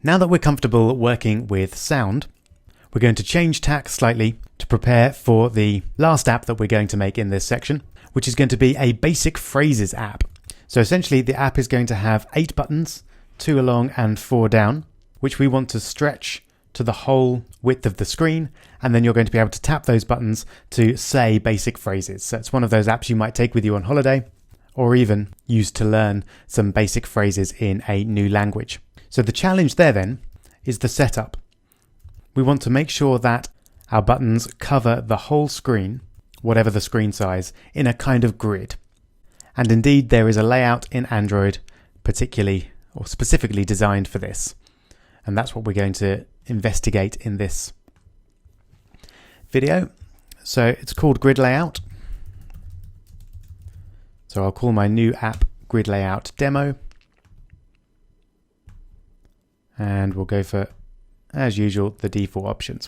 Now that we're comfortable working with sound, we're going to change tack slightly to prepare for the last app that we're going to make in this section, which is going to be a basic phrases app. So essentially the app is going to have 8 buttons, 2 along and 4 down, which we want to stretch to the whole width of the screen, and then you're going to be able to tap those buttons to say basic phrases. So it's one of those apps you might take with you on holiday, or even use to learn some basic phrases in a new language. So the challenge there then is the setup. We want to make sure that our buttons cover the whole screen, whatever the screen size, in a kind of grid. And indeed there is a layout in Android particularly or specifically designed for this. And that's what we're going to investigate in this video. So it's called Grid Layout. So I'll call my new app Grid Layout Demo. And we'll go for, as usual, the default options.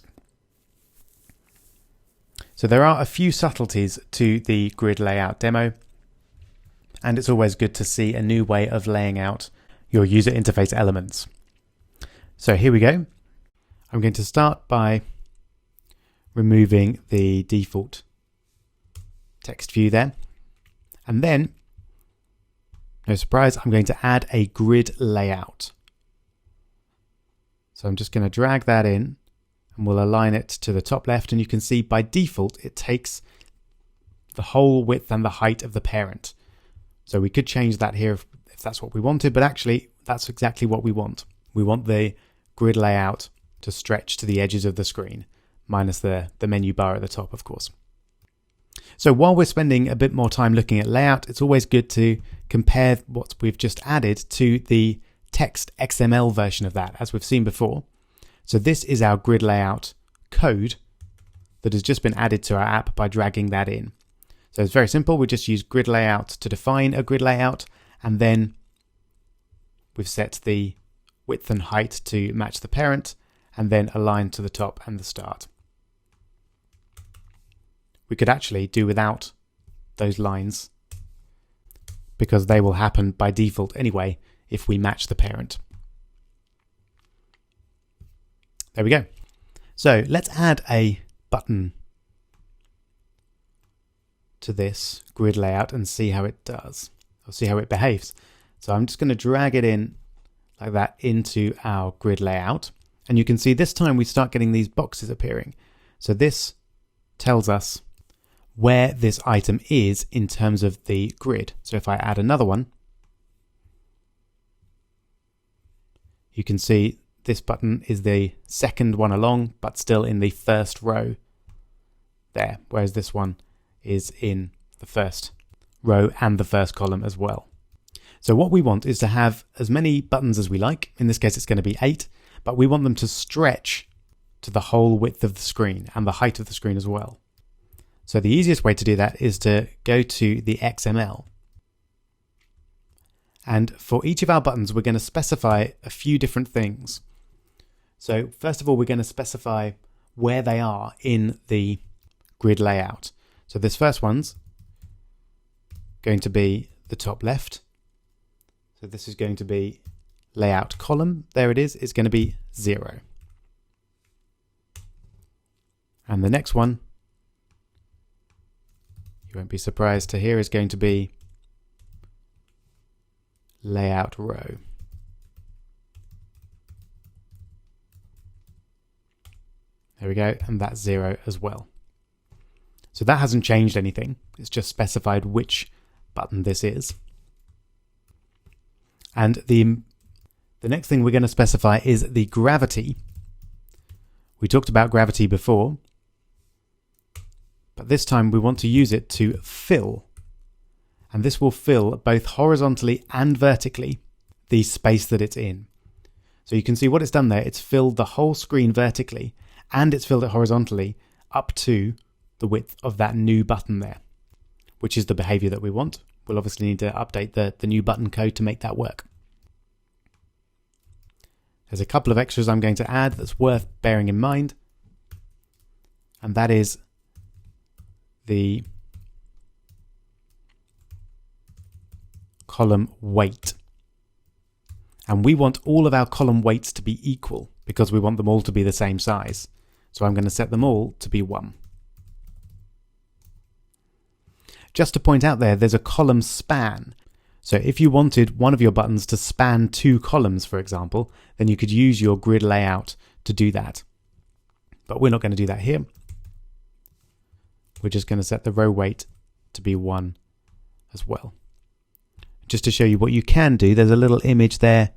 So there are a few subtleties to the Grid Layout Demo, and it's always good to see a new way of laying out your user interface elements. So here we go. I'm going to start by removing the default text view there. And then, no surprise, I'm going to add a grid layout. So I'm just going to drag that in and we'll align it to the top left, and you can see by default it takes the whole width and the height of the parent. So we could change that here if that's what we wanted, but actually that's exactly what we want. We want the grid layout to stretch to the edges of the screen, minus the menu bar at the top, of course. So while we're spending a bit more time looking at layout, it's always good to compare what we've just added to the text XML version of that, as we've seen before. So this is our grid layout code that has just been added to our app by dragging that in. So it's very simple. We just use grid layout to define a grid layout, and then we've set the width and height to match the parent, and then align to the top and the start. We could actually do without those lines because they will happen by default anyway if we match the parent. There we go. So let's add a button to this grid layout and see how it does, or see how it behaves. So I'm just going to drag it in like that into our grid layout. And you can see this time we start getting these boxes appearing. So this tells us where this item is in terms of the grid. So if I add another one, you can see this button is the second one along, but still in the first row there, whereas this one is in the first row and the first column as well. So what we want is to have as many buttons as we like. In this case, it's going to be 8, but we want them to stretch to the whole width of the screen and the height of the screen as well. So the easiest way to do that is to go to the XML. And for each of our buttons, we're going to specify a few different things. So first of all, we're going to specify where they are in the grid layout. So this first one's going to be the top left. So this is going to be layout column. There it is. It's going to be 0. And the next one, you won't be surprised to hear, is going to be layout row. There we go, and that's 0 as well. So that hasn't changed anything. It's just specified which button this is. And the next thing we're going to specify is the gravity. We talked about gravity before, but this time we want to use it to fill. And this will fill both horizontally and vertically the space that it's in. So you can see what it's done there. It's filled the whole screen vertically, and it's filled it horizontally up to the width of that new button there, which is the behavior that we want. We'll obviously need to update the new button code to make that work. There's a couple of extras I'm going to add that's worth bearing in mind, and that is the column weight. And we want all of our column weights to be equal because we want them all to be the same size. So I'm going to set them all to be 1. Just to point out there's a column span. So if you wanted one of your buttons to span 2 columns, for example, then you could use your grid layout to do that. But we're not going to do that here. We're just going to set the row weight to be 1 as well. Just to show you what you can do, there's a little image there.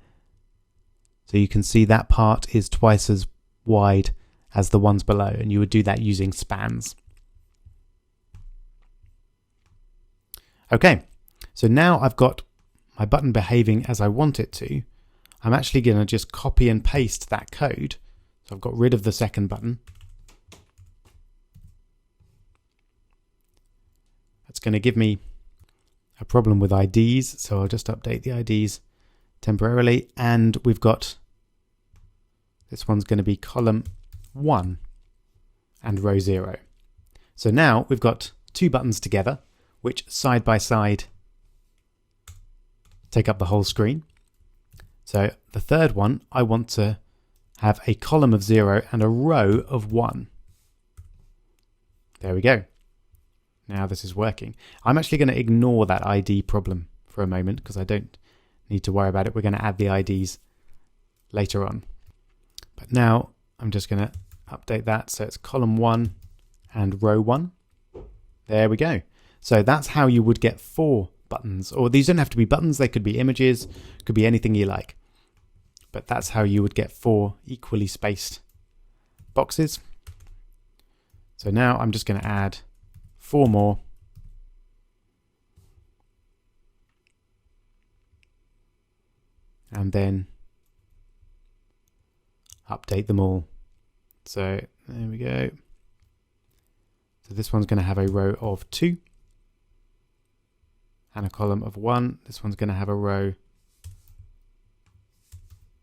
So you can see that part is twice as wide as the ones below, and you would do that using spans. Okay, so now I've got my button behaving as I want it to. I'm actually going to just copy and paste that code. So I've got rid of the second button. That's going to give me a problem with IDs, so I'll just update the IDs temporarily, and we've got this one's going to be column 1 and row 0. So now we've got 2 buttons together, which side by side take up the whole screen. So the third one, I want to have a column of 0 and a row of 1. There we go. Now this is working. I'm actually going to ignore that ID problem for a moment because I don't need to worry about it. We're going to add the IDs later on. But now I'm just going to update that so it's column 1 and row 1. There we go. So that's how you would get 4 buttons. Or these don't have to be buttons, they could be images, could be anything you like. But that's how you would get 4 equally spaced boxes. So now I'm just going to add 4 more. And then update them all. So there we go. So this one's going to have a row of 2 and a column of 1. This one's going to have a row.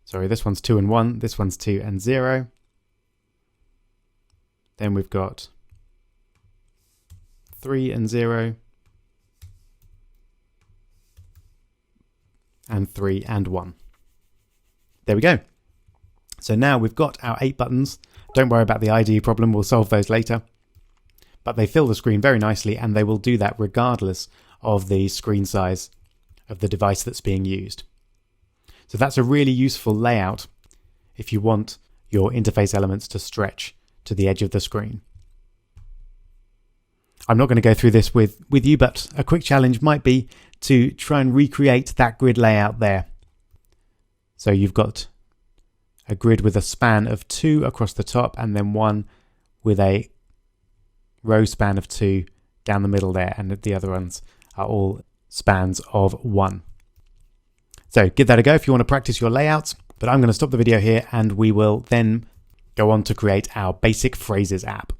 Sorry, this one's 2 and 1. This one's 2 and 0. Then we've got 3 and 0. And 3 and 1. There we go. So now we've got our 8 buttons. Don't worry about the ID problem, we'll solve those later. But they fill the screen very nicely, and they will do that regardless of the screen size of the device that's being used. So that's a really useful layout if you want your interface elements to stretch to the edge of the screen. I'm not going to go through this with you, but a quick challenge might be to try and recreate that grid layout there. So you've got a grid with a span of 2 across the top, and then 1 with a row span of 2 down the middle there, and the other ones are all spans of 1. So give that a go if you want to practice your layouts, but I'm going to stop the video here and we will then go on to create our basic phrases app.